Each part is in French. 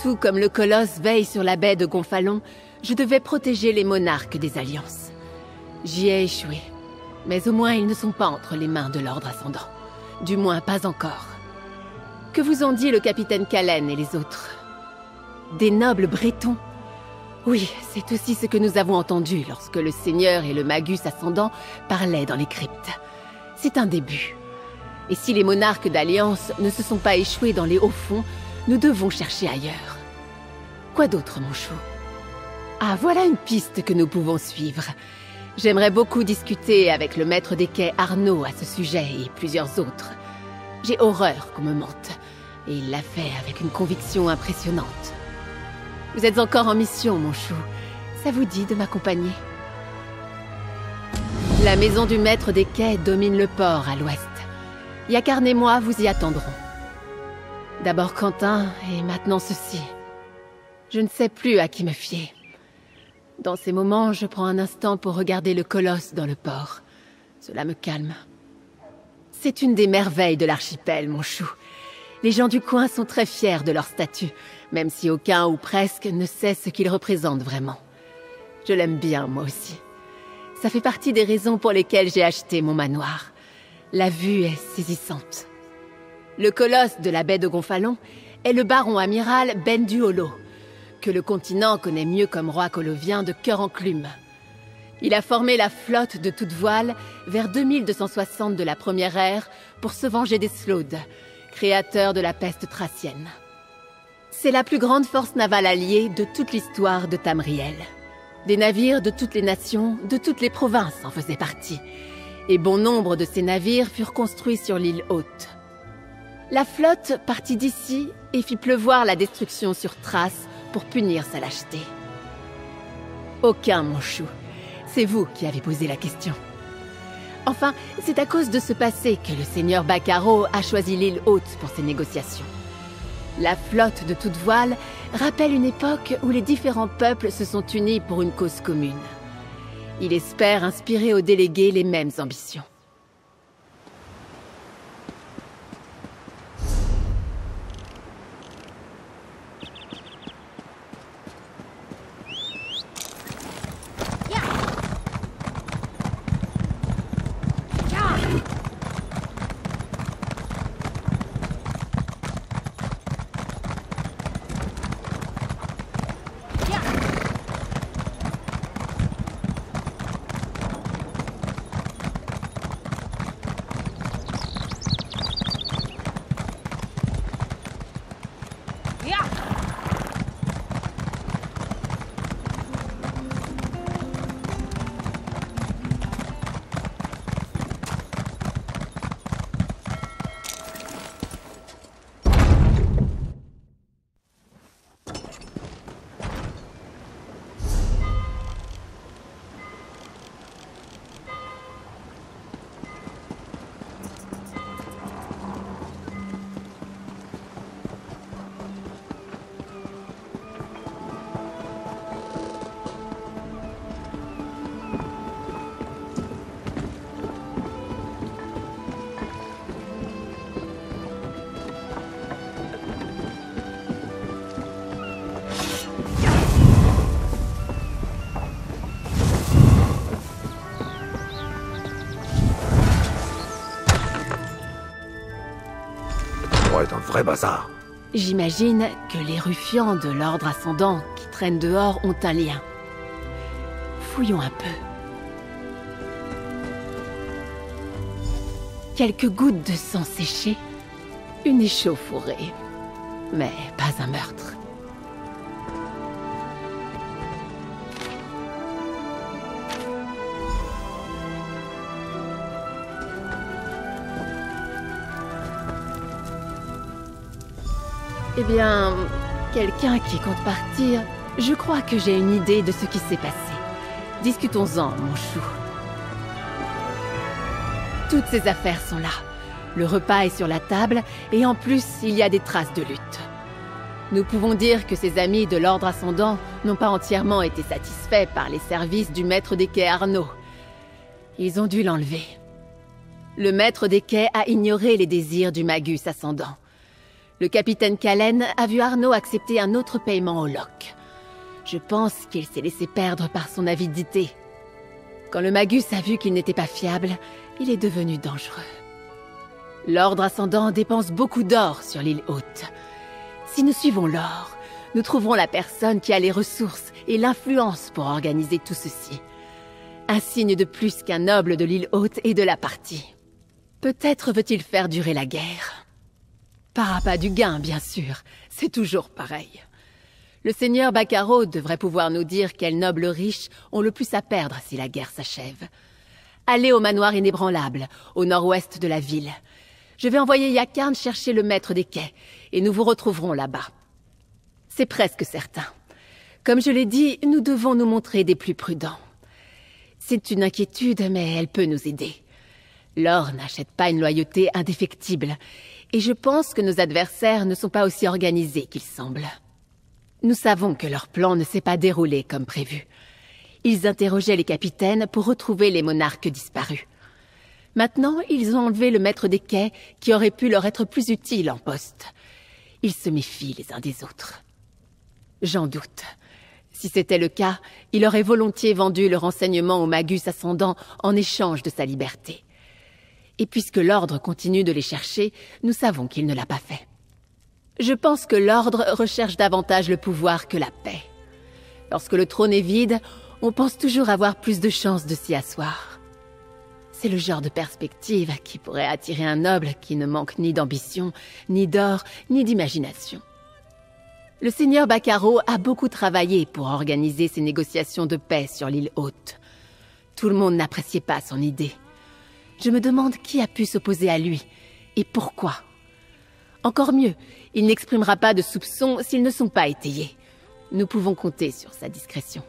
Tout comme le colosse veille sur la baie de Gonfalon, je devais protéger les monarques des Alliances. J'y ai échoué. Mais au moins ils ne sont pas entre les mains de l'Ordre Ascendant. Du moins pas encore. Que vous ont dit le capitaine Calen et les autres? Des nobles bretons? Oui, c'est aussi ce que nous avons entendu lorsque le Seigneur et le Magus Ascendant parlaient dans les cryptes. C'est un début. Et si les monarques d'Alliance ne se sont pas échoués dans les hauts fonds, nous devons chercher ailleurs. Quoi d'autre, mon chou? Ah, voilà une piste que nous pouvons suivre. J'aimerais beaucoup discuter avec le maître des quais Arnaud à ce sujet et plusieurs autres. J'ai horreur qu'on me mente, et il l'a fait avec une conviction impressionnante. Vous êtes encore en mission, mon chou. Ça vous dit de m'accompagner? La maison du maître des quais domine le port à l'ouest. Yakarn et moi vous y attendrons. D'abord Quentin, et maintenant ceci. Je ne sais plus à qui me fier. Dans ces moments, je prends un instant pour regarder le colosse dans le port. Cela me calme. C'est une des merveilles de l'archipel, mon chou. Les gens du coin sont très fiers de leur statut, même si aucun ou presque ne sait ce qu'il représente vraiment. Je l'aime bien, moi aussi. Ça fait partie des raisons pour lesquelles j'ai acheté mon manoir. La vue est saisissante. Le colosse de la baie de Gonfalon est le baron amiral Ben Duolo, que le continent connaît mieux comme roi colovien de cœur enclume. Il a formé la flotte de toute voile vers 2260 de la première ère pour se venger des Slaudes, créateurs de la peste thracienne. C'est la plus grande force navale alliée de toute l'histoire de Tamriel. Des navires de toutes les nations, de toutes les provinces en faisaient partie, et bon nombre de ces navires furent construits sur l'île Haute. La flotte partit d'ici et fit pleuvoir la destruction sur Thrace pour punir sa lâcheté. Aucun, mon chou. C'est vous qui avez posé la question. Enfin, c'est à cause de ce passé que le seigneur Bacaro a choisi l'île Haute pour ses négociations. La flotte de toute voile rappelle une époque où les différents peuples se sont unis pour une cause commune. Il espère inspirer aux délégués les mêmes ambitions. Est un vrai bazar. J'imagine que les ruffians de l'Ordre Ascendant qui traînent dehors ont un lien. Fouillons un peu. Quelques gouttes de sang séché, une échauffourée, mais pas un meurtre. Eh bien, quelqu'un qui compte partir, je crois que j'ai une idée de ce qui s'est passé. Discutons-en, mon chou. Toutes ces affaires sont là. Le repas est sur la table, et en plus, il y a des traces de lutte. Nous pouvons dire que ces amis de l'Ordre Ascendant n'ont pas entièrement été satisfaits par les services du maître des quais Arnaud. Ils ont dû l'enlever. Le maître des quais a ignoré les désirs du Magus Ascendant. Le capitaine Calen a vu Arnaud accepter un autre paiement au loch. Je pense qu'il s'est laissé perdre par son avidité. Quand le Magus a vu qu'il n'était pas fiable, il est devenu dangereux. L'Ordre Ascendant dépense beaucoup d'or sur l'île Haute. Si nous suivons l'or, nous trouverons la personne qui a les ressources et l'influence pour organiser tout ceci. Un signe de plus qu'un noble de l'île Haute et de la partie. Peut-être veut-il faire durer la guerre. Par appât du gain, bien sûr. C'est toujours pareil. Le seigneur Bacaro devrait pouvoir nous dire quels nobles riches ont le plus à perdre si la guerre s'achève. Allez au manoir inébranlable, au nord-ouest de la ville. Je vais envoyer Yakarn chercher le maître des quais, et nous vous retrouverons là-bas. C'est presque certain. Comme je l'ai dit, nous devons nous montrer des plus prudents. C'est une inquiétude, mais elle peut nous aider. L'or n'achète pas une loyauté indéfectible, et je pense que nos adversaires ne sont pas aussi organisés qu'ils semblent. Nous savons que leur plan ne s'est pas déroulé comme prévu. Ils interrogeaient les capitaines pour retrouver les monarques disparus. Maintenant, ils ont enlevé le maître des quais qui aurait pu leur être plus utile en poste. Ils se méfient les uns des autres. J'en doute. Si c'était le cas, il aurait volontiers vendu le renseignement au Magus ascendant en échange de sa liberté. Et puisque l'Ordre continue de les chercher, nous savons qu'il ne l'a pas fait. Je pense que l'Ordre recherche davantage le pouvoir que la paix. Lorsque le trône est vide, on pense toujours avoir plus de chances de s'y asseoir. C'est le genre de perspective qui pourrait attirer un noble qui ne manque ni d'ambition, ni d'or, ni d'imagination. Le seigneur Bacaro a beaucoup travaillé pour organiser ces négociations de paix sur l'île Haute. Tout le monde n'appréciait pas son idée. Je me demande qui a pu s'opposer à lui, et pourquoi. Encore mieux, il n'exprimera pas de soupçons s'ils ne sont pas étayés. Nous pouvons compter sur sa discrétion.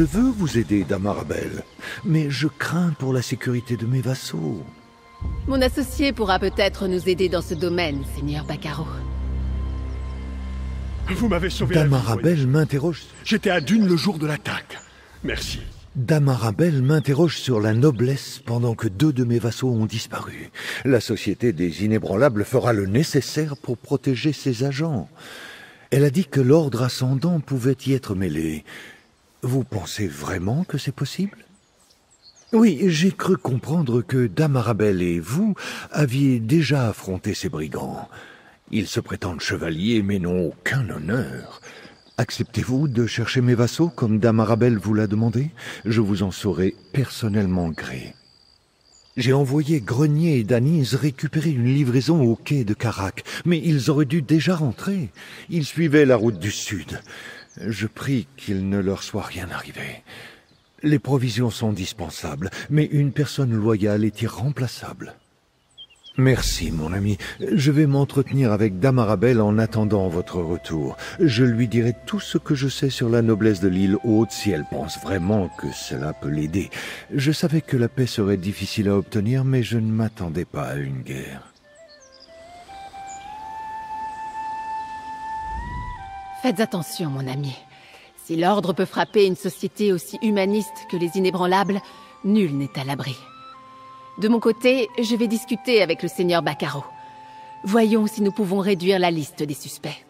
Je veux vous aider, Dame Arabelle, mais je crains pour la sécurité de mes vassaux. Mon associé pourra peut-être nous aider dans ce domaine, seigneur Bacaro. Vous m'avez sauvé la vie. Dame Arabelle m'interroge... J'étais à Dune le jour de l'attaque. Merci. Dame Arabelle m'interroge sur la noblesse pendant que 2 de mes vassaux ont disparu. La Société des Inébranlables fera le nécessaire pour protéger ses agents. Elle a dit que l'Ordre Ascendant pouvait y être mêlé. Vous pensez vraiment que c'est possible? Oui, j'ai cru comprendre que Dame Arabelle et vous aviez déjà affronté ces brigands. Ils se prétendent chevaliers mais n'ont aucun honneur. Acceptez-vous de chercher mes vassaux comme Dame Arabelle vous l'a demandé? Je vous en saurai personnellement gré. J'ai envoyé Grenier et Danise récupérer une livraison au quai de Carac, mais ils auraient dû déjà rentrer. Ils suivaient la route du sud. Je prie qu'il ne leur soit rien arrivé. Les provisions sont dispensables, mais une personne loyale est irremplaçable. Merci, mon ami. Je vais m'entretenir avec Dame Arabelle en attendant votre retour. Je lui dirai tout ce que je sais sur la noblesse de l'île Haute si elle pense vraiment que cela peut l'aider. Je savais que la paix serait difficile à obtenir, mais je ne m'attendais pas à une guerre. Faites attention, mon ami. Si l'Ordre peut frapper une société aussi humaniste que les Inébranlables, nul n'est à l'abri. De mon côté, je vais discuter avec le seigneur Bacaro. Voyons si nous pouvons réduire la liste des suspects.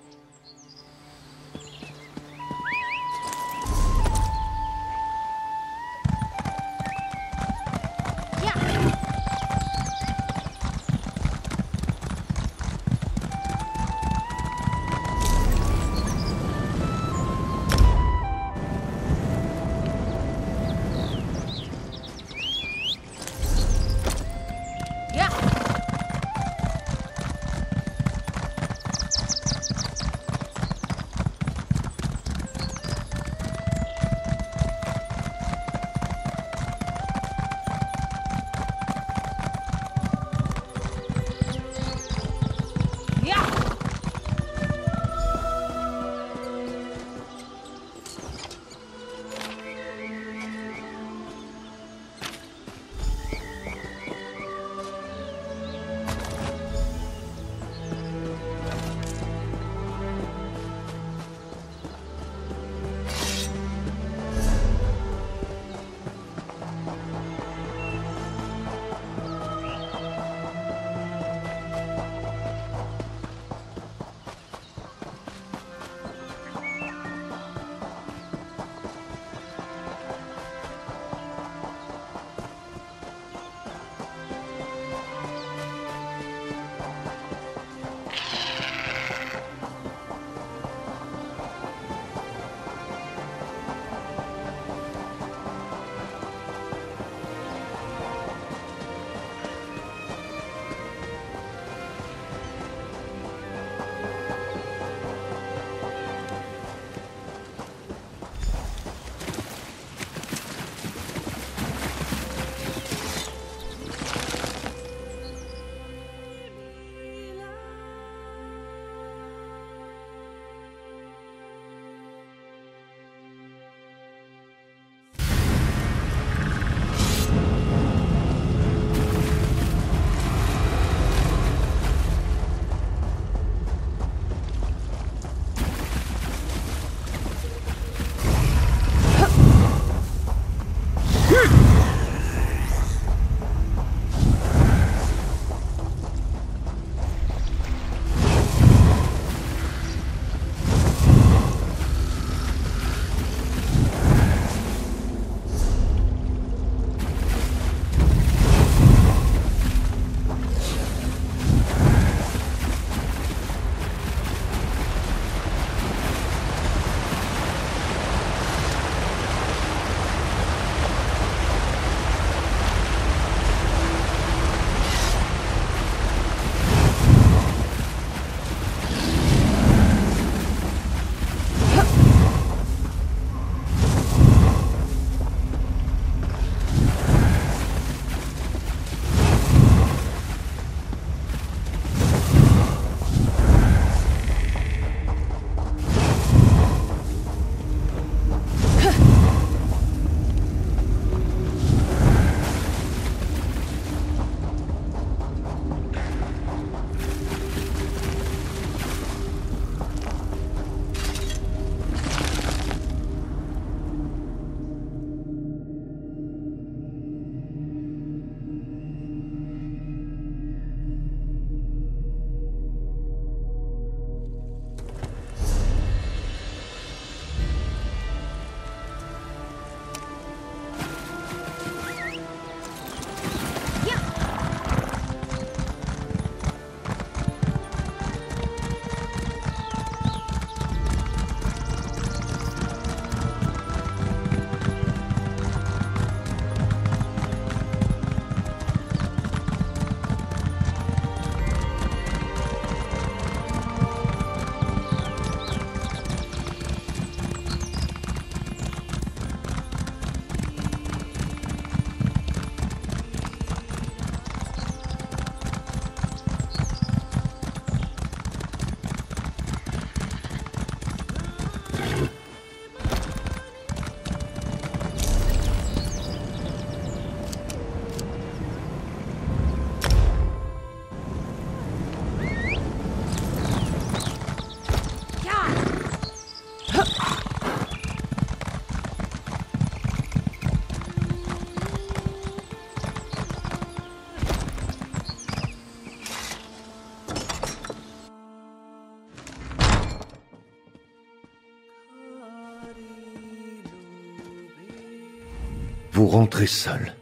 vous rentrez seul.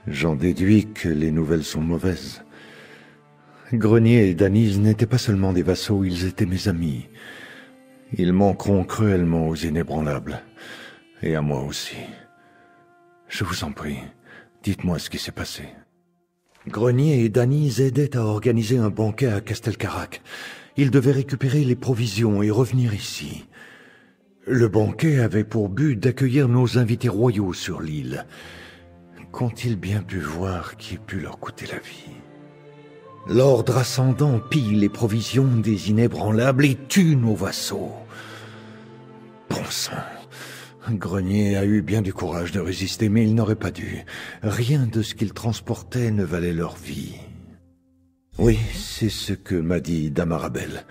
J'en déduis que les nouvelles sont mauvaises. Grenier et Danise n'étaient pas seulement des vassaux, ils étaient mes amis. Ils manqueront cruellement aux Inébranlables, et à moi aussi. Je vous en prie, dites-moi ce qui s'est passé. Grenier et Danise aidaient à organiser un banquet à Castelcarac. Ils devaient récupérer les provisions et revenir ici. Le banquet avait pour but d'accueillir nos invités royaux sur l'île. Qu'ont-ils bien pu voir qui put leur coûter la vie? L'ordre ascendant pille les provisions des Inébranlables et tue nos vassaux. Bon sang, Grenier a eu bien du courage de résister, mais il n'aurait pas dû. Rien de ce qu'il transportait ne valait leur vie. Oui, c'est ce que m'a dit Damarabel.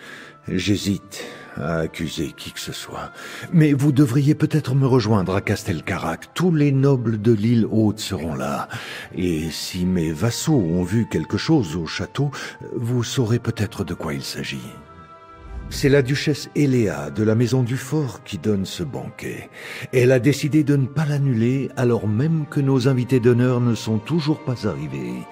J'hésite à accuser qui que ce soit. Mais vous devriez peut-être me rejoindre à Castelcarac. Tous les nobles de l'île Haute seront là. Et si mes vassaux ont vu quelque chose au château, vous saurez peut-être de quoi il s'agit. C'est la duchesse Eléa de la maison du fort qui donne ce banquet. Elle a décidé de ne pas l'annuler alors même que nos invités d'honneur ne sont toujours pas arrivés.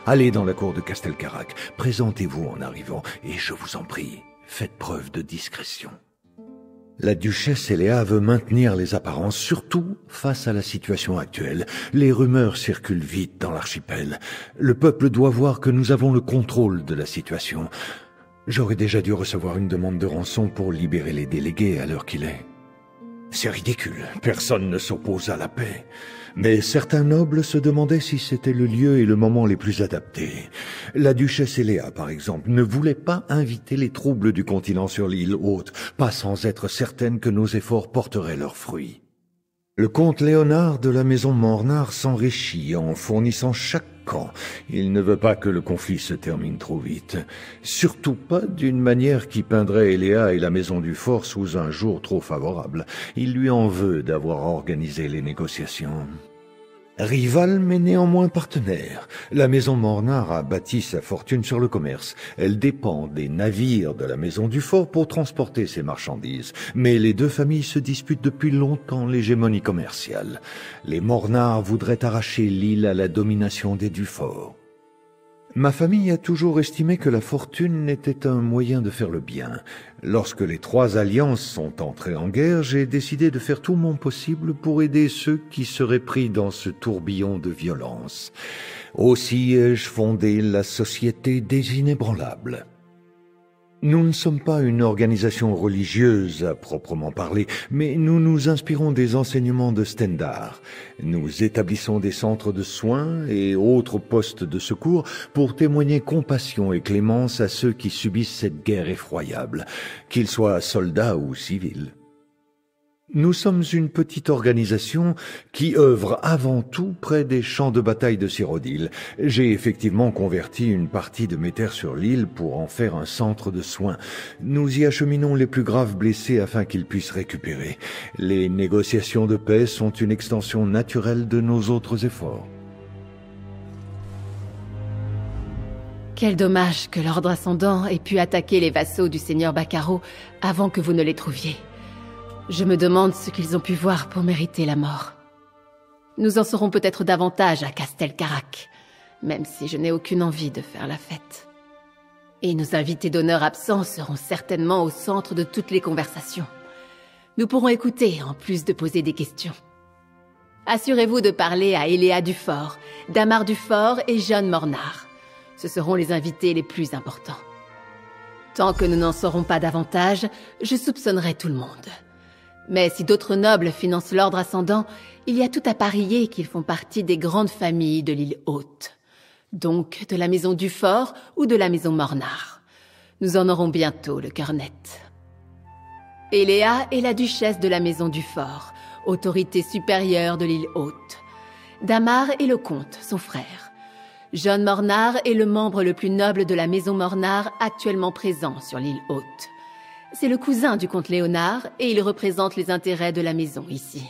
Allez dans la cour de Castelcarac, présentez-vous en arrivant, et je vous en prie, faites preuve de discrétion. La duchesse Eléa veut maintenir les apparences, surtout face à la situation actuelle. Les rumeurs circulent vite dans l'archipel. Le peuple doit voir que nous avons le contrôle de la situation. J'aurais déjà dû recevoir une demande de rançon pour libérer les délégués à l'heure qu'il est. C'est ridicule, personne ne s'oppose à la paix. Mais certains nobles se demandaient si c'était le lieu et le moment les plus adaptés. La duchesse Eléa, par exemple, ne voulait pas inviter les troubles du continent sur l'île Haute, pas sans être certaine que nos efforts porteraient leurs fruits. Le comte Léonard de la maison Mornard s'enrichit en fournissant chaque camp. Il ne veut pas que le conflit se termine trop vite. Surtout pas d'une manière qui peindrait Eléa et la maison du fort sous un jour trop favorable. Il lui en veut d'avoir organisé les négociations. Rival mais néanmoins partenaire, la maison Mornard a bâti sa fortune sur le commerce. Elle dépend des navires de la maison du fort pour transporter ses marchandises. Mais les deux familles se disputent depuis longtemps l'hégémonie commerciale. Les Mornard voudraient arracher l'île à la domination des Dufort. Ma famille a toujours estimé que la fortune était un moyen de faire le bien. Lorsque les trois alliances sont entrées en guerre, j'ai décidé de faire tout mon possible pour aider ceux qui seraient pris dans ce tourbillon de violence. Aussi ai-je fondé la Société des Inébranlables. Nous ne sommes pas une organisation religieuse à proprement parler, mais nous nous inspirons des enseignements de Stendhal. Nous établissons des centres de soins et autres postes de secours pour témoigner compassion et clémence à ceux qui subissent cette guerre effroyable, qu'ils soient soldats ou civils. Nous sommes une petite organisation qui œuvre avant tout près des champs de bataille de Cyrodiil. J'ai effectivement converti une partie de mes terres sur l'île pour en faire un centre de soins. Nous y acheminons les plus graves blessés afin qu'ils puissent récupérer. Les négociations de paix sont une extension naturelle de nos autres efforts. Quel dommage que l'ordre ascendant ait pu attaquer les vassaux du seigneur Baccaro avant que vous ne les trouviez. Je me demande ce qu'ils ont pu voir pour mériter la mort. Nous en saurons peut-être davantage à Castelcarac, même si je n'ai aucune envie de faire la fête. Et nos invités d'honneur absents seront certainement au centre de toutes les conversations. Nous pourrons écouter en plus de poser des questions. Assurez-vous de parler à Eléa Dufort, Damar Dufort et John Mornard. Ce seront les invités les plus importants. Tant que nous n'en saurons pas davantage, je soupçonnerai tout le monde. Mais si d'autres nobles financent l'ordre ascendant, il y a tout à parier qu'ils font partie des grandes familles de l'île Haute. Donc de la maison Dufort ou de la maison Mornard. Nous en aurons bientôt le cœur net. Eléa est la duchesse de la maison Dufort, autorité supérieure de l'île Haute. Damar est le comte, son frère. John Mornard est le membre le plus noble de la maison Mornard actuellement présent sur l'île Haute. C'est le cousin du comte Léonard et il représente les intérêts de la maison ici.